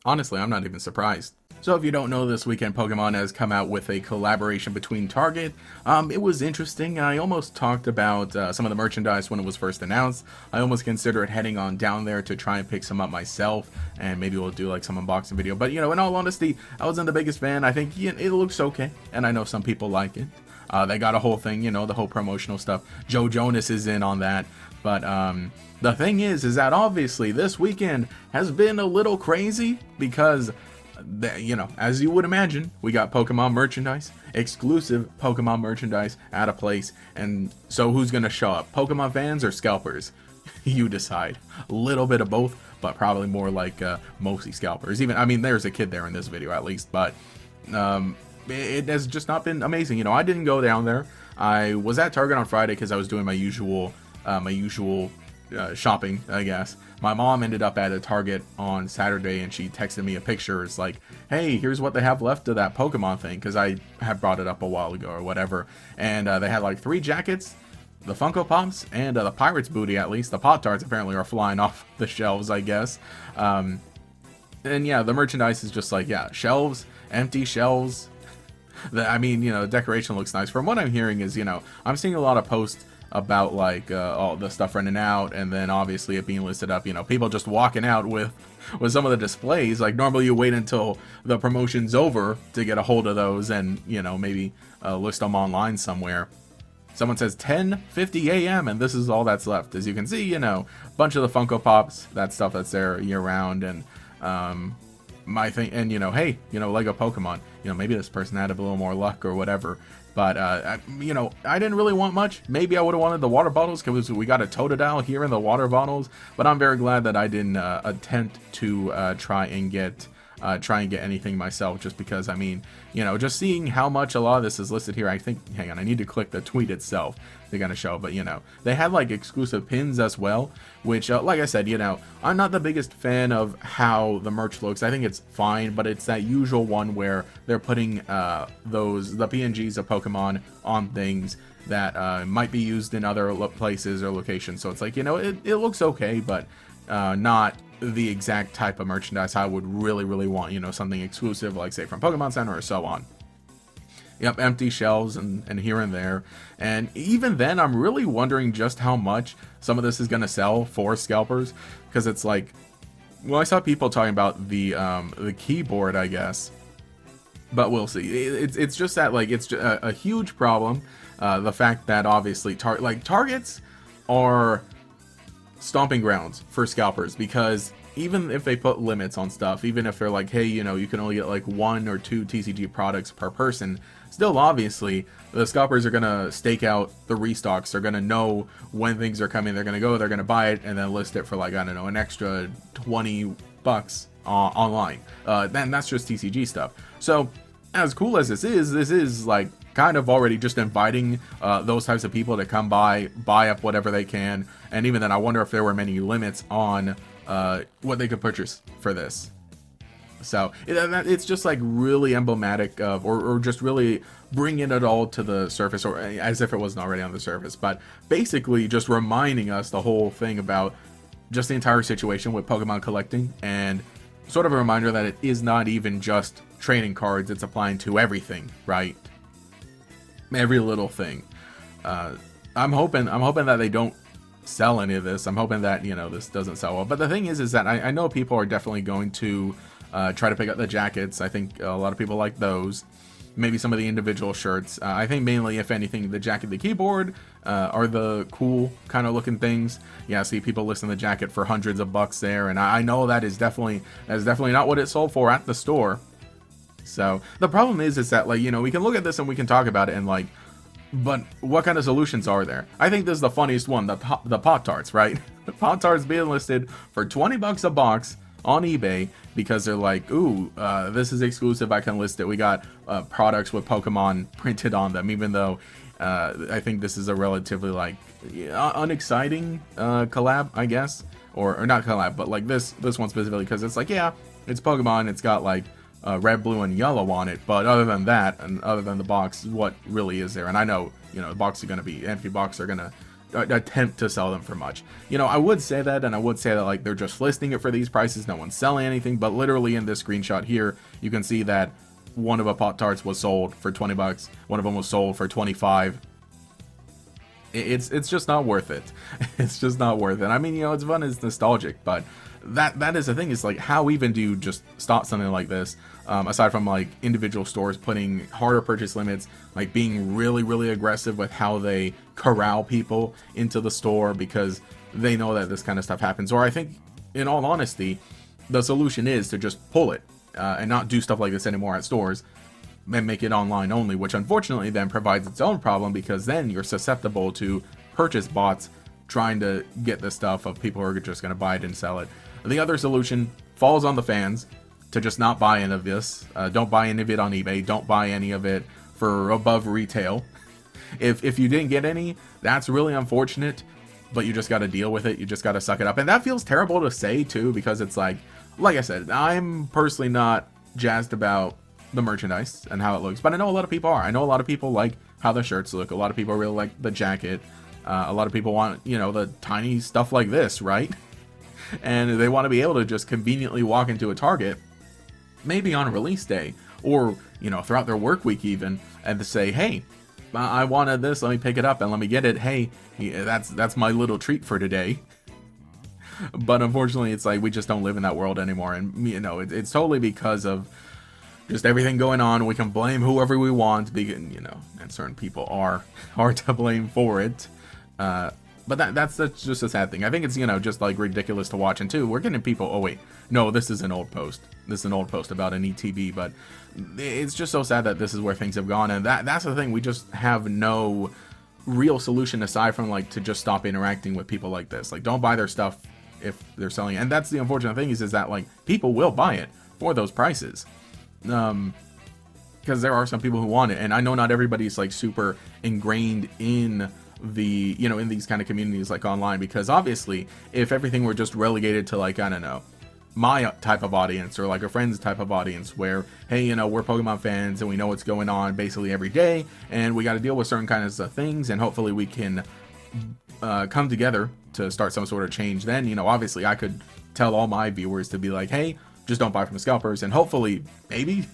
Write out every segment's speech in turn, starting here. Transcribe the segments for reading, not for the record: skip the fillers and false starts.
Honestly, I'm not even surprised. So if you don't know, this weekend Pokemon has come out with a collaboration between Target. It was interesting. I almost talked about some of the merchandise when it was first announced. I almost considered heading on down there to try and pick some up myself, and maybe we'll do like some unboxing video. But in all honesty, I wasn't the biggest fan. I think it looks okay, and I know some people like it. They got a whole thing, the whole promotional stuff. Joe Jonas is in on that. But the thing is that obviously this weekend has been a little crazy because, as you would imagine, we got Pokemon merchandise, exclusive Pokemon merchandise at a place. And so who's going to show up? Pokemon fans or scalpers? You decide. A little bit of both, but probably more like mostly scalpers. There's a kid there in this video at least, but it has just not been amazing. I didn't go down there. I was at Target on Friday because I was doing my usual shopping, I guess. My mom ended up at a Target on Saturday, and she texted me a picture. It's like, hey, here's what they have left of that Pokemon thing, because I had brought it up a while ago or whatever. And they had like 3 jackets, the Funko Pops, and the Pirates booty. At least the Pop-Tarts apparently are flying off the shelves, I guess. And yeah, the merchandise is just like, yeah, shelves, empty shelves. The decoration looks nice. From what I'm hearing is, I'm seeing a lot of posts about like all the stuff running out, and then obviously it being listed up, people just walking out with some of the displays. Like normally you wait until the promotion's over to get a hold of those, and maybe list them online somewhere. Someone says 10:50 a.m. and this is all that's left. As you can see, a bunch of the Funko Pops, that stuff that's there year round. And my thing, and hey, Lego Pokemon, maybe this person had a little more luck or whatever. But I didn't really want much. Maybe I would have wanted the water bottles because we got a Totodile here in the water bottles. But I'm very glad that I didn't attempt to try and get anything myself, just because just seeing how much a lot of this is listed here. I think, hang on, I need to click the tweet itself. They're gonna show, but they had like exclusive pins as well, which like I said, I'm not the biggest fan of how the merch looks. I think it's fine, but it's that usual one where they're putting the PNGs of Pokemon on things that might be used in other places or locations. So it's like, it looks okay, but not the exact type of merchandise I would really want. Something exclusive, like say from Pokemon Center or so on. Yep, empty shelves and here and there. And even then, I'm really wondering just how much some of this is going to sell for scalpers, because it's like, well, I saw people talking about the keyboard, I guess, but we'll see. It's just that, like, it's a huge problem. The fact that obviously targets are stomping grounds for scalpers, because even if they put limits on stuff, even if they're like, hey, you can only get like 1 or 2 TCG products per person, still obviously the scalpers are gonna stake out the restocks. They're gonna know when things are coming. They're gonna buy it and then list it for like, I don't know, an extra $20 online. Then that's just TCG stuff. So as cool as this is like kind of already just inviting those types of people to come buy up whatever they can. And even then, I wonder if there were many limits on what they could purchase for this. So it's just like really emblematic of, or just really bringing it all to the surface, or as if it wasn't already on the surface, but basically just reminding us the whole thing about just the entire situation with Pokemon collecting, and sort of a reminder that it is not even just trading cards, it's applying to everything, right? Every little thing. I'm hoping that they don't sell any of this. I'm hoping that this doesn't sell well. But the thing is that I know people are definitely going to try to pick up the jackets. I think a lot of people like those. Maybe some of the individual shirts. I think mainly, if anything, the jacket, the keyboard are the cool kind of looking things. Yeah, I see people listing the jacket for hundreds of bucks there, and I know that is definitely not what it sold for at the store. So the problem is that, like, we can look at this and we can talk about it and like, but what kind of solutions are there? I think this is the funniest one, the Pop-Tarts, right? The Pop-Tarts being listed for 20 bucks a box on eBay because they're like, ooh, this is exclusive, I can list it. We got products with Pokemon printed on them, even though I think this is a relatively like unexciting collab, I guess, or not collab, but like this one specifically, because it's like, yeah, it's Pokemon, it's got like red, blue, and yellow on it, but other than that, and other than the box, what really is there? And I know, the box is going to be empty. Box are going to attempt to sell them for much. You know, I would say that, and I would say that like they're just listing it for these prices, no one's selling anything, but literally in this screenshot here, you can see that one of the Pop-Tarts was sold for 20 bucks, one of them was sold for 25. It's just not worth it. It's just not worth it. I mean, you know, it's fun, it's nostalgic, but that is the thing, is like, how even do you just stop something like this, aside from like individual stores putting harder purchase limits, like being really aggressive with how they corral people into the store because they know that this kind of stuff happens. Or I think, in all honesty, the solution is to just pull it and not do stuff like this anymore at stores and make it online only, which unfortunately then provides its own problem, because then you're susceptible to purchase bots trying to get this stuff of people who are just going to buy it and sell it. The other solution falls on the fans to just not buy any of this. Don't buy any of it on eBay. Don't buy any of it for above retail. If you didn't get any, that's really unfortunate, but you just got to deal with it. You just got to suck it up. And that feels terrible to say too, because it's like I said, I'm personally not jazzed about the merchandise and how it looks, but I know a lot of people are. I know a lot of people like how the shirts look. A lot of people really like the jacket. A lot of people want, you know, the tiny stuff like this, right? And they want to be able to just conveniently walk into a Target, maybe on release day, or, you know, throughout their work week even, and to say, hey, I wanted this, let me pick it up and let me get it. Hey, that's my little treat for today. But unfortunately, it's like we just don't live in that world anymore, and you know, it's totally because of just everything going on. We can blame whoever we want, because, you know, and certain people are to blame for it. But that's just a sad thing. I think it's, you know, just like ridiculous to watch. And too, we're getting people, oh wait, no, this is an old post. This is an old post about an ETB, but it's just so sad that this is where things have gone. And that's the thing. We just have no real solution aside from like to just stop interacting with people like this. Like, don't buy their stuff if they're selling it. And that's the unfortunate thing, is that like people will buy it for those prices. Because there are some people who want it, and I know not everybody's like super ingrained in the, you know, in these kind of communities like online, because obviously if everything were just relegated to like, I don't know, my type of audience or like a friend's type of audience where, hey, you know, we're Pokemon fans and we know what's going on basically every day and we got to deal with certain kinds of things, and hopefully we can come together to start some sort of change, then, you know, obviously I could tell all my viewers to be like, hey, just don't buy from scalpers, and hopefully maybe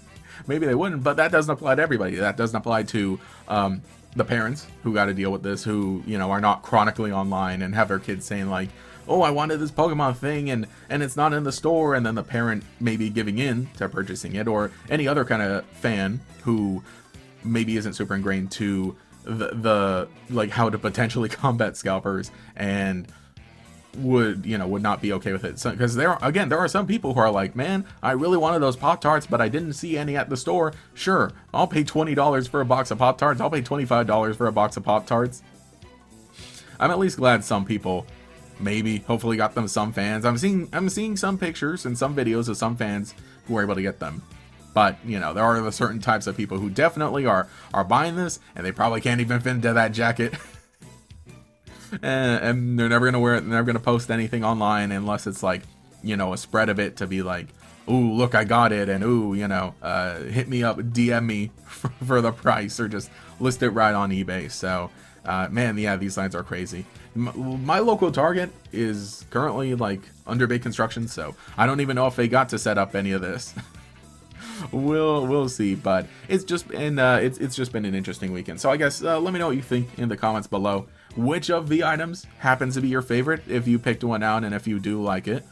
they wouldn't. But that doesn't apply to everybody. That doesn't apply to the parents who got to deal with this, who, you know, are not chronically online and have their kids saying like, oh, I wanted this Pokemon thing and it's not in the store, and then the parent maybe giving in to purchasing it, or any other kind of fan who maybe isn't super ingrained to the like how to potentially combat scalpers and would not be okay with it. So, because there are some people who are like, man, I really wanted those Pop-Tarts, but I didn't see any at the store. Sure, I'll pay $20 for a box of Pop-Tarts. I'll pay $25 for a box of Pop-Tarts. I'm at least glad some people hopefully got them, some fans. I'm seeing some pictures and some videos of some fans who were able to get them. But, you know, there are the certain types of people who definitely are buying this, and they probably can't even fit into that jacket. And they're never gonna wear it, they're never gonna post anything online unless it's like, you know, a spread of it to be like, ooh, look, I got it, and ooh, you know, hit me up, DM me for the price, or just list it right on eBay. So man, yeah, these lines are crazy. My local Target is currently like under big construction, so I don't even know if they got to set up any of this. We'll see, but it's just been it's just been an interesting weekend. So I guess let me know what you think in the comments below. Which of the items happens to be your favorite, if you picked one out, and if you do like it.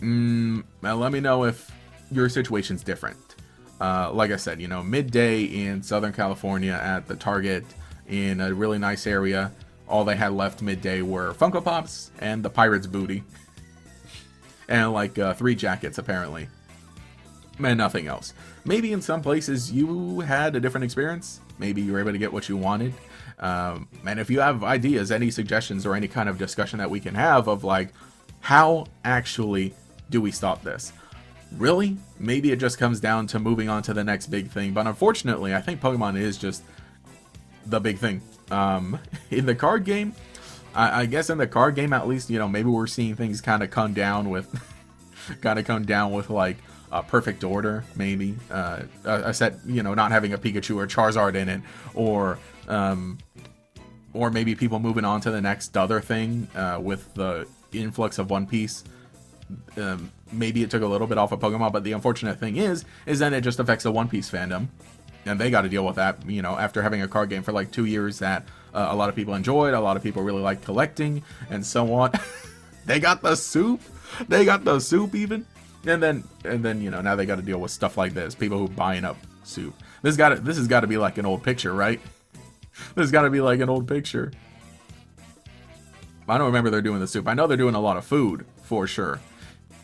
Let me know if your situation's different. Like I said, you know, midday in Southern California at the Target in a really nice area. All they had left midday were Funko Pops and the Pirate's booty. And like 3 jackets, apparently. And nothing else. Maybe in some places you had a different experience. Maybe you were able to get what you wanted. And if you have ideas, any suggestions, or any kind of discussion that we can have of like, how actually do we stop this? Really? Maybe it just comes down to moving on to the next big thing. But unfortunately, I think Pokemon is just the big thing. In the card game, I guess in the card game, at least, you know, maybe we're seeing things kind of come down with like a perfect order, maybe a set, you know, not having a Pikachu or Charizard in it, or or maybe people moving on to the next other thing with the influx of One Piece. Maybe it took a little bit off of Pokemon, but the unfortunate thing is then it just affects the One Piece fandom, and they got to deal with that. You know, after having a card game for like 2 years that a lot of people enjoyed, a lot of people really like collecting, and so on. They got the soup. They got the soup even, and then you know, now they got to deal with stuff like this. People who buying up soup. This has got to be like an old picture, right? This has got to be like an old picture. I don't remember they're doing the soup. I know they're doing a lot of food for sure.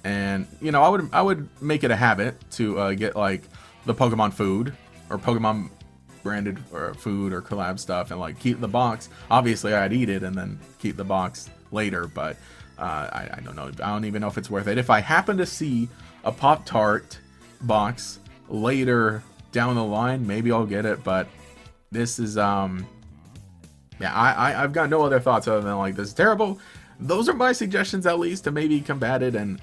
And you know, I would make it a habit to get like the Pokemon food or Pokemon branded or food or collab stuff, and like keep the box. Obviously, I'd eat it and then keep the box later, but I don't know. I don't even know if it's worth it. If I happen to see a Pop-Tart box later down the line, maybe I'll get it. But this is yeah, I've got no other thoughts other than like, this is terrible. Those are my suggestions, at least, to maybe combat it. And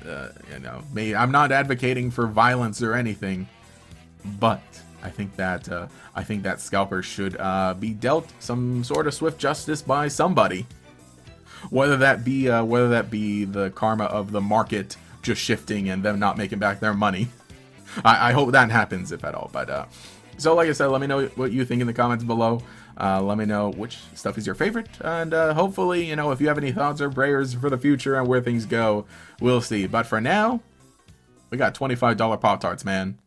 you know, I'm not advocating for violence or anything, but I think that scalpers should be dealt some sort of swift justice by somebody, whether that be the karma of the market just shifting and them not making back their money. I hope that happens, if at all. But so like I said, let me know what you think in the comments below. Let me know which stuff is your favorite, and hopefully, you know, if you have any thoughts or prayers for the future and where things go, we'll see. But for now, we got $25 Pop-Tarts, man.